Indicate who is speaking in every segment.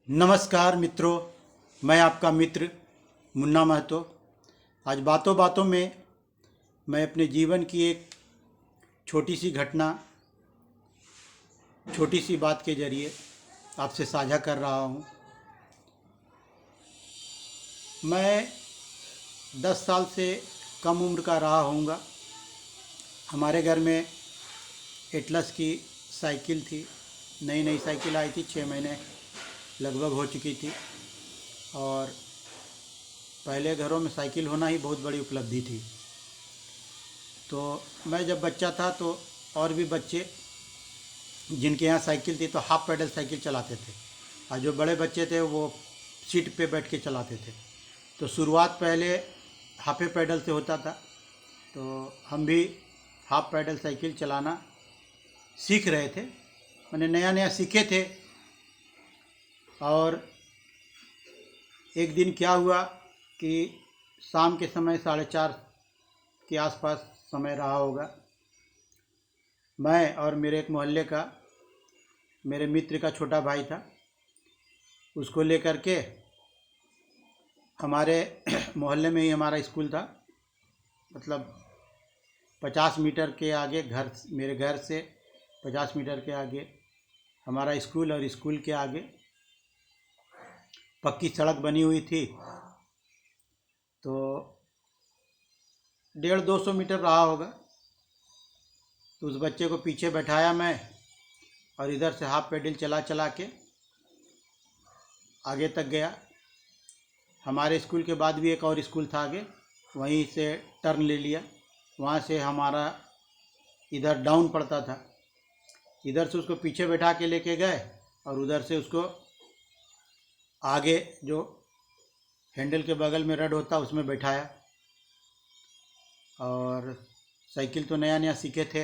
Speaker 1: नमस्कार मित्रों, मैं आपका मित्र मुन्ना महतो। आज बातों बातों में मैं अपने जीवन की एक छोटी सी घटना, छोटी सी बात के जरिए आपसे साझा कर रहा हूँ। मैं 10 साल से कम उम्र का रहा होऊंगा। हमारे घर में एटलस की साइकिल थी। नई नई साइकिल आई थी, 6 महीने लगभग हो चुकी थी। और पहले घरों में साइकिल होना ही बहुत बड़ी उपलब्धि थी। तो मैं जब बच्चा था तो और भी बच्चे जिनके यहाँ साइकिल थी तो हाफ पैडल साइकिल चलाते थे, और जो बड़े बच्चे थे वो सीट पे बैठ के चलाते थे। तो शुरुआत पहले हाफे पैडल से होता था। तो हम भी हाफ पैडल साइकिल चलाना सीख रहे थे, मैंने नया नया सीखे थे। और एक दिन क्या हुआ कि शाम के समय 4:30 के आसपास समय रहा होगा। मैं और मेरे एक मोहल्ले का, मेरे मित्र का छोटा भाई था, उसको लेकर के हमारे मोहल्ले में ही हमारा स्कूल था। मतलब 50 मीटर के आगे घर, मेरे घर से 50 मीटर के आगे हमारा स्कूल, और स्कूल के आगे पक्की सड़क बनी हुई थी। तो 150-200 मीटर रहा होगा। तो उस बच्चे को पीछे बैठाया मैं, और इधर से हाफ पेडल चला चला के आगे तक गया। हमारे स्कूल के बाद भी एक और स्कूल था आगे, वहीं से टर्न ले लिया। वहाँ से हमारा इधर डाउन पड़ता था। इधर से उसको पीछे बैठा के लेके गए, और उधर से उसको आगे जो हैंडल के बगल में रड होता उसमें बैठाया। और साइकिल तो नया नया सीखे थे,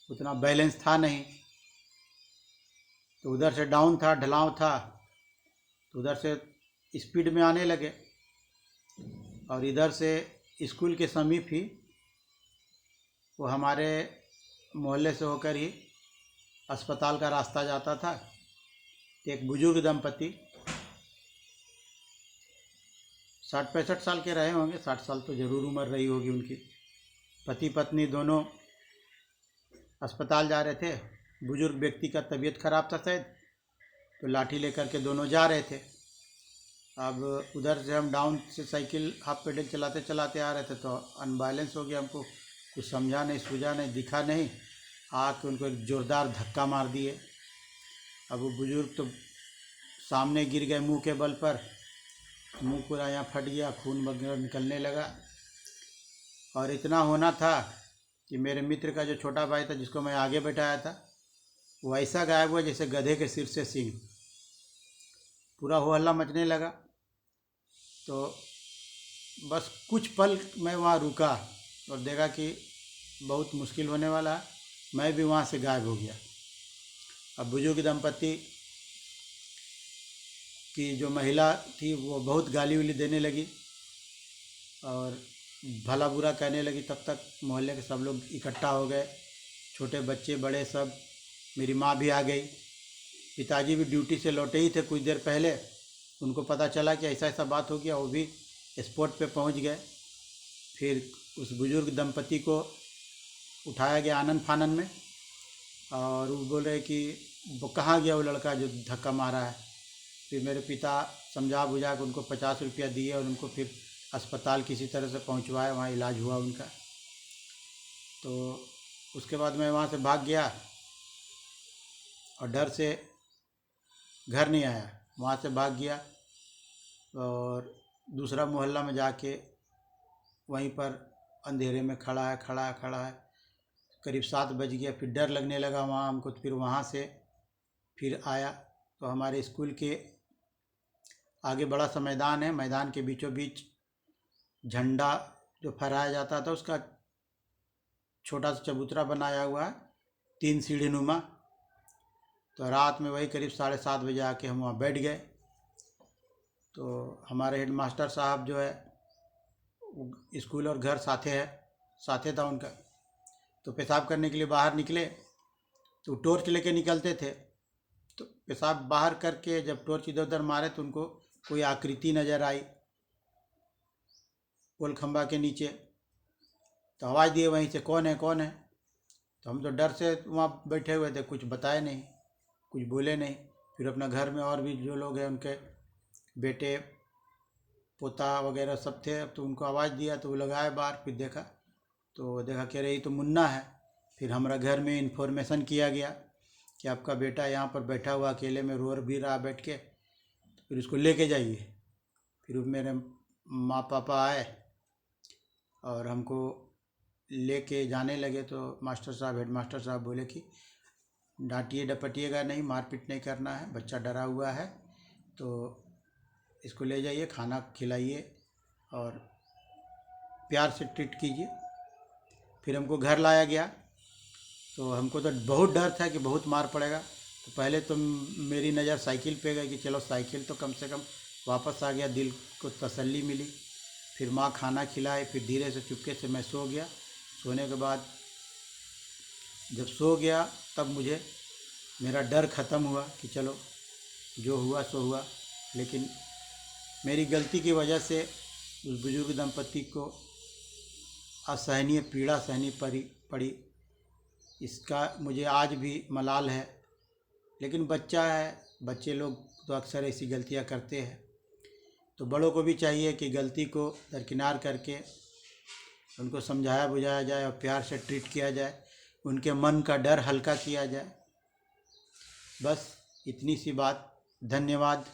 Speaker 1: उतना बैलेंस था नहीं। तो उधर से डाउन था, ढलाव था, तो उधर से स्पीड में आने लगे। और इधर से स्कूल के समीप ही, वो हमारे मोहल्ले से होकर ही अस्पताल का रास्ता जाता था। एक बुजुर्ग दंपति 60-65 साल के रहे होंगे, 60 साल तो ज़रूर उम्र रही होगी उनकी। पति पत्नी दोनों अस्पताल जा रहे थे। बुजुर्ग व्यक्ति का तबीयत खराब था शायद, तो लाठी लेकर के दोनों जा रहे थे। अब उधर से हम डाउन से साइकिल हाफ पेडल चलाते चलाते आ रहे थे, तो अनबैलेंस हो गया। हमको कुछ समझा नहीं, सूझा नहीं, दिखा नहीं, आके उनको एक ज़ोरदार धक्का मार दिए। अब वो बुजुर्ग तो सामने गिर गए मुंह के बल पर। मुंह पूरा यहाँ फट गया, खून वगैरह निकलने लगा। और इतना होना था कि मेरे मित्र का जो छोटा भाई था, जिसको मैं आगे बैठाया था, वो ऐसा गायब हुआ जैसे गधे के सिर से सींग। पूरा हो हल्ला मचने लगा। तो बस कुछ पल मैं वहाँ रुका और देखा कि बहुत मुश्किल होने वाला है। मैं भी वहाँ से गायब हो गया। अब बुजुर्ग दंपति की जो महिला थी वो बहुत गाली उली देने लगी और भला बुरा कहने लगी। तब तक मोहल्ले के सब लोग इकट्ठा हो गए, छोटे बच्चे बड़े सब। मेरी माँ भी आ गई। पिताजी भी ड्यूटी से लौटे ही थे कुछ देर पहले। उनको पता चला कि ऐसा ऐसा बात हो गया, वो भी स्पॉट पे पहुंच गए। फिर उस बुजुर्ग दंपति को उठाया गया आनन फानन में, और वो बोल रहे कि वो कहाँ गया वो लड़का जो धक्का मारा है। फिर मेरे पिता समझा बुझा के उनको 50 रुपया दिए, और उनको फिर अस्पताल किसी तरह से पहुंचवाया, वहाँ इलाज हुआ उनका। तो उसके बाद मैं वहाँ से भाग गया और डर से घर नहीं आया। वहाँ से भाग गया और दूसरा मोहल्ला में जाके वहीं पर अंधेरे में खड़ा है। करीब 7 बज गया। फिर डर लगने लगा वहाँ हमको। तो फिर वहाँ से फिर आया तो हमारे स्कूल के आगे बड़ा सा मैदान है। मैदान के बीचों बीच झंडा जो फहराया जाता था, उसका छोटा सा चबूतरा बनाया हुआ है, 3 सीढ़ी नुमा। तो रात में वही करीब 7:30 बजे आके हम वहाँ बैठ गए। तो हमारे हेड मास्टर साहब जो है, स्कूल और घर साथे था उनका। तो पेशाब करने के लिए बाहर निकले तो टॉर्च लेके निकलते थे। तो पेशाब बाहर करके जब टॉर्च इधर उधर मारे तो उनको कोई आकृति नज़र आई पोल खंबा के नीचे। तो आवाज़ दिए वहीं से, कौन है कौन है। तो हम तो डर से वहाँ बैठे हुए थे, कुछ बताए नहीं, कुछ बोले नहीं। फिर अपना घर में और भी जो लोग हैं उनके बेटे पोता वगैरह सब थे, तो उनको आवाज़ दिया तो वो लगाए बाहर। फिर देखा तो कह रही तो मुन्ना है। फिर हमारा घर में इन्फॉर्मेशन किया गया कि आपका बेटा यहाँ पर बैठा हुआ अकेले में रो भी रहा बैठ के, तो फिर उसको लेके जाइए। फिर मेरे माँ पापा आए और हमको लेके जाने लगे। तो मास्टर साहब, हेड मास्टर साहब बोले कि डांटिए डपटिएगा नहीं, मारपीट नहीं करना है, बच्चा डरा हुआ है, तो इसको ले जाइए, खाना खिलाइए और प्यार से ट्रीट कीजिए। फिर हमको घर लाया गया। तो हमको तो बहुत डर था कि बहुत मार पड़ेगा। तो पहले तो मेरी नज़र साइकिल पे गई कि चलो साइकिल तो कम से कम वापस आ गया, दिल को तसल्ली मिली। फिर माँ खाना खिलाए, फिर धीरे से चुपके से मैं सो गया। सोने के बाद जब सो गया तब मुझे मेरा डर ख़त्म हुआ कि चलो जो हुआ सो हुआ। लेकिन मेरी गलती की वजह से उस बुजुर्ग दंपति को असहनीय पीड़ा सहनी पड़ी। इसका मुझे आज भी मलाल है। लेकिन बच्चा है, बच्चे लोग तो अक्सर ऐसी गलतियां करते हैं। तो बड़ों को भी चाहिए कि गलती को दरकिनार करके उनको समझाया बुझाया जाए और प्यार से ट्रीट किया जाए, उनके मन का डर हल्का किया जाए। बस इतनी सी बात। धन्यवाद।